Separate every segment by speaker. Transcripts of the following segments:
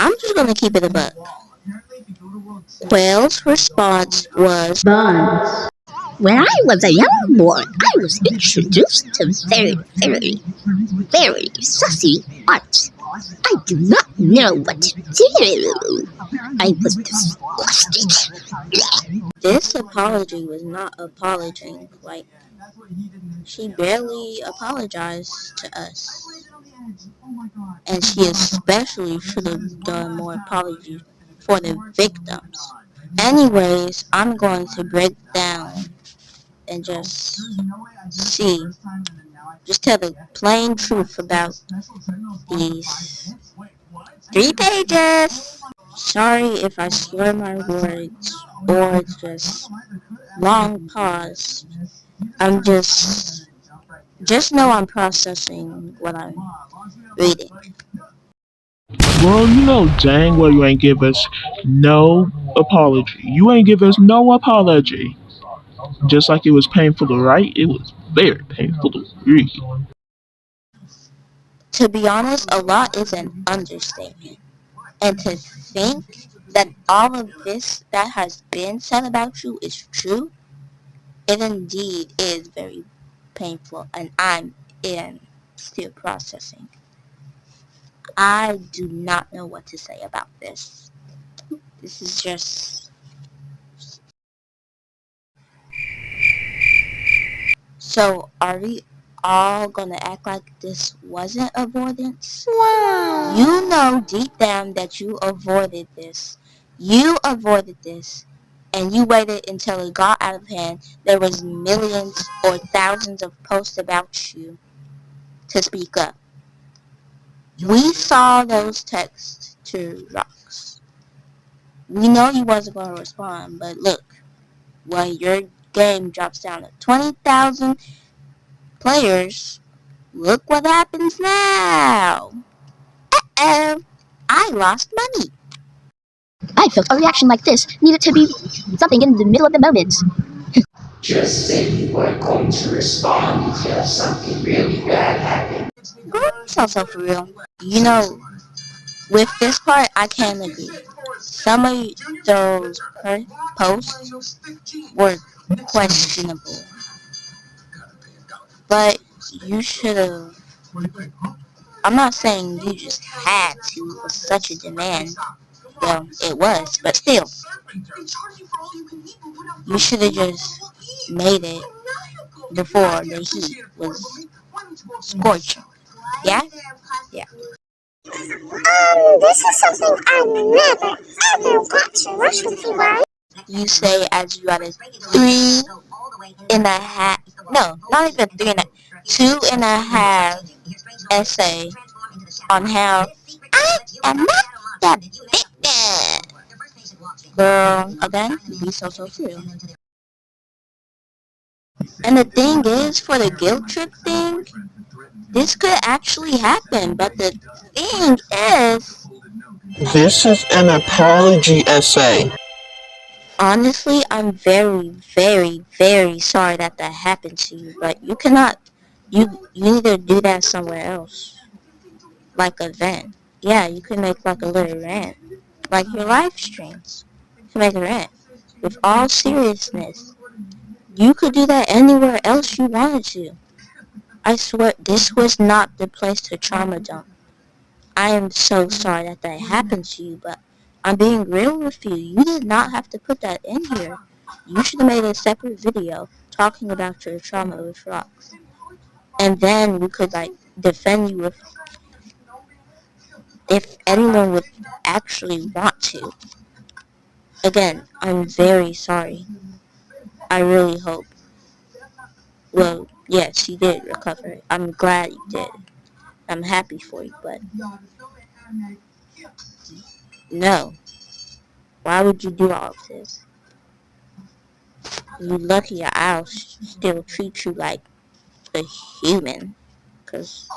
Speaker 1: I'm just gonna keep it a buck. Qwels' response was
Speaker 2: Buns. When I was a young boy, I was introduced to very sussy art. I do not know what to do. I was disgusted.
Speaker 1: this apology was not apologizing. Like, she barely apologized to us. And she especially should have done more apology for the victims. Anyways, I'm going to break down and see, just tell the plain truth about these 3 pages. Sorry if I slur my words or it's just long pause. I'm just know I'm processing what I'm reading.
Speaker 3: Well, you know dang well you ain't give us no apology. You ain't give us no apology. Just like it was painful to write, it was very painful to read.
Speaker 1: To be honest, a lot is an understatement. And to think that all of this that has been said about you is true, it indeed is very painful, and I'm in still processing. I do not know what to say about this. This is just... So, are we all gonna act like this wasn't avoidance?
Speaker 2: Wow.
Speaker 1: You know deep down that you avoided this. You avoided this. And you waited until it got out of hand. There was millions or thousands of posts about you to speak up. We saw those texts to Rocks. We know you wasn't going to respond, but look, when your game drops down to 20,000 players, look what happens now. Uh-oh, I lost money.
Speaker 2: I felt a reaction like this needed to be something in the middle of the moment.
Speaker 4: Just say you weren't going to respond until something really bad happened.
Speaker 1: So for real. You know, with this part, I can agree. Some of those posts were questionable, but you should have. I'm not saying you just had to. It was such a demand. Well, it was, but still, you should have just made it before the heat was scorching. Yeah? Yeah.
Speaker 5: This is something I never, ever got to rush with you, right?
Speaker 1: You say as you got a 3.5, no, not even 2.5 essay on how I am not the victim. Girl, again, be so true. And the thing is, for the guilt trip thing, this could actually happen, but the thing is,
Speaker 6: This is an apology essay.
Speaker 1: honestly, I'm very sorry that happened to you, but you cannot, you need to do that somewhere else, like a vent. Yeah, you can make like a little rant, like your live streams. You can make a rant. With all seriousness, you could do that anywhere else you wanted to. I swear, this was not the place to trauma dump. I am so sorry that happened to you, but I'm being real with you. You did not have to put that in here. You should have made a separate video talking about your trauma with rocks. And then we could, like, defend you if anyone would actually want to. Again, I'm very sorry. I really hope. Well, yes, you did recover. I'm glad you did. I'm happy for you, but no. Why would you do all of this? You lucky I'll still treat you like a human. Cause,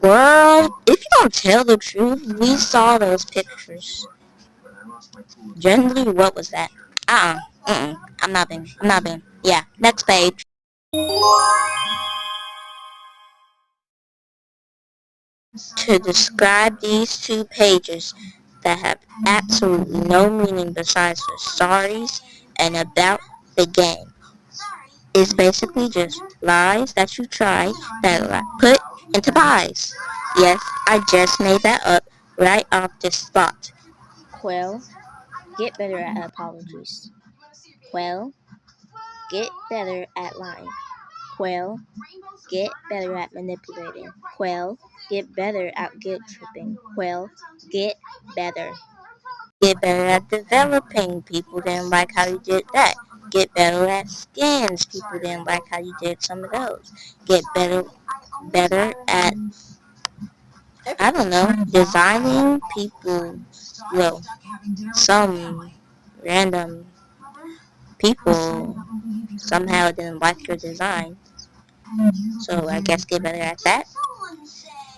Speaker 1: girl, if you don't tell the truth, we saw those pictures. Generally, what was that? I'm not being. Yeah, next page. to describe these 2 pages that have absolutely no meaning besides the stories and about the game. It's basically just lies that you try that are put into pies. Yes, I just made that up right off the spot.
Speaker 2: Qwel, get better at apologies. Qwel, get better at lying. Qwel, get better at manipulating. Qwel, get better at guilt tripping. Qwel, get better.
Speaker 1: Get better at developing. People didn't like how you did that. Get better at skins. People didn't like how you did some of those. Get better at, I don't know, designing. People, well, some random people somehow didn't like your design. So I guess get better at that.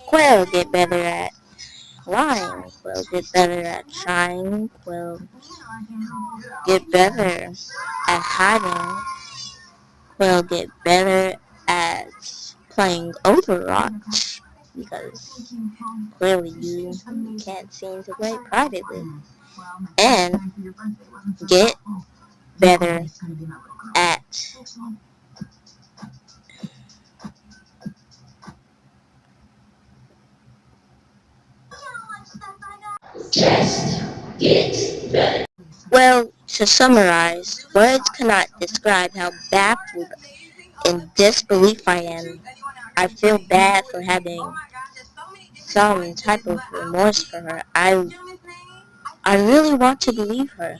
Speaker 1: Quail, get better at lying. Quail, get better at trying. Quail, get better at hiding. Quail, get better at playing Overwatch. Because clearly you can't seem to play privately. And get better at
Speaker 4: Just get better.
Speaker 1: well, to summarize, words cannot describe how baffled and disbelief I am. I feel bad for having some type of remorse for her. I really want to believe her.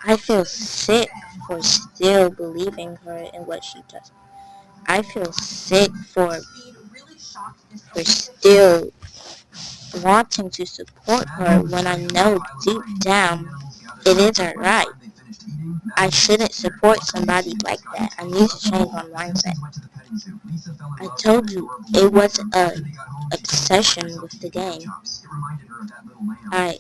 Speaker 1: I feel sick for still believing her in what she does. I feel sick for still wanting to support her when I know deep down it isn't right. I shouldn't support somebody like that. I need to change my mindset. I told you it was a obsession with the game. I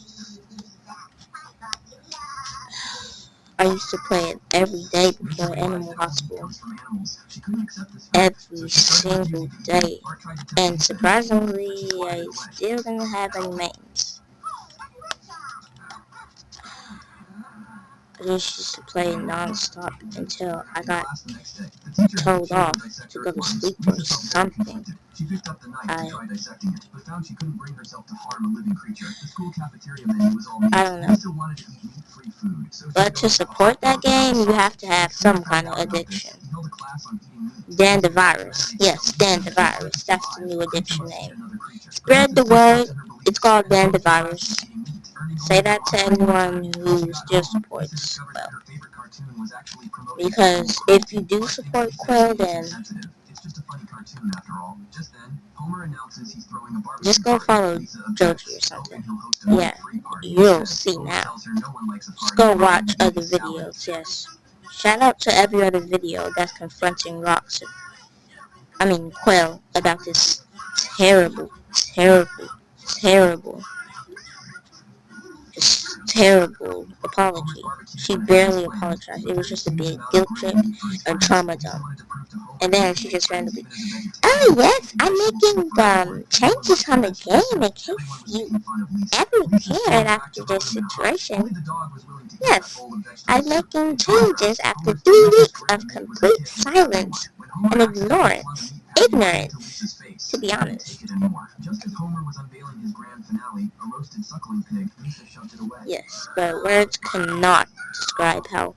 Speaker 1: I used to play it every day before Animal Hospital. Every single day. And surprisingly, I still didn't have any mains. I just used to play non-stop until I got told off to go to sleep or something. I, I don't know. But to support that game, you have to have some kind of addiction. Dan the Virus. Yes, Dan the Virus. That's the new addiction name. Spread the word. It's called Dan the Virus. Say that to anyone who still supports Qwel. Because if you do support Qwel, then just go follow Joji or something. Yeah, you'll see now. Just go watch other videos, yes. Shout out to every other video that's confronting Qwel, about this terrible, terrible, terrible, just terrible apology. She barely apologized. It was just a big guilt trip and trauma dump. And then she just randomly, oh yes, I'm making changes on the game in case you ever cared after this situation. Yes, I'm making changes after 3 weeks of complete silence and ignorance, to be honest. Yes, but words cannot describe how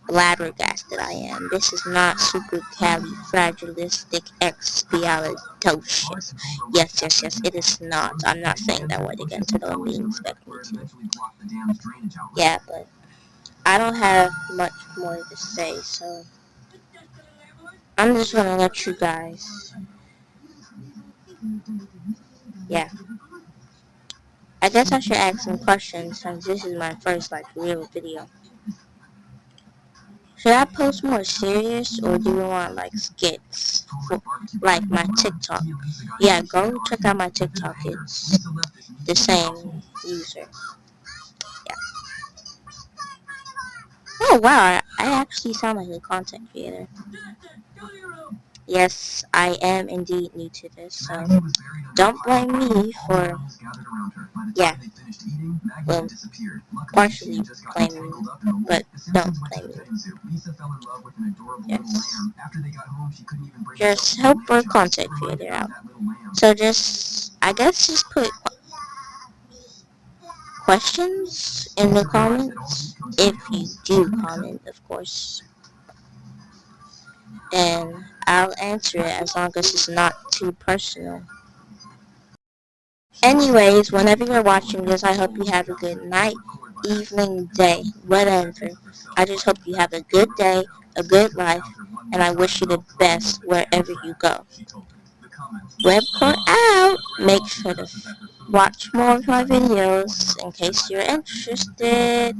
Speaker 1: flabbergasted I am. This is not supercalifragilisticexpialidocious. Yes, it is not. I'm not saying that word again, so don't be expecting me to. Yeah, but I don't have much more to say, so I'm just gonna let you guys. Yeah. I guess I should ask some questions since this is my first real video. Should I post more serious or do you want skits? Like my TikTok. Yeah, go check out my TikTok. It's the same user. Yeah. Oh wow, I actually sound like a content creator. Yes, I am indeed new to this, so don't blame me for, yeah, well, partially blame me, but don't blame me. Yes. Just help our content creator out. So just, I guess just put questions in the comments, if you do comment, of course, and I'll answer it as long as it's not too personal. Anyways, whenever you're watching this, I hope you have a good night, evening, day, whatever. I just hope you have a good day, a good life, and I wish you the best wherever you go. Webcore out! Make sure to watch more of my videos in case you're interested.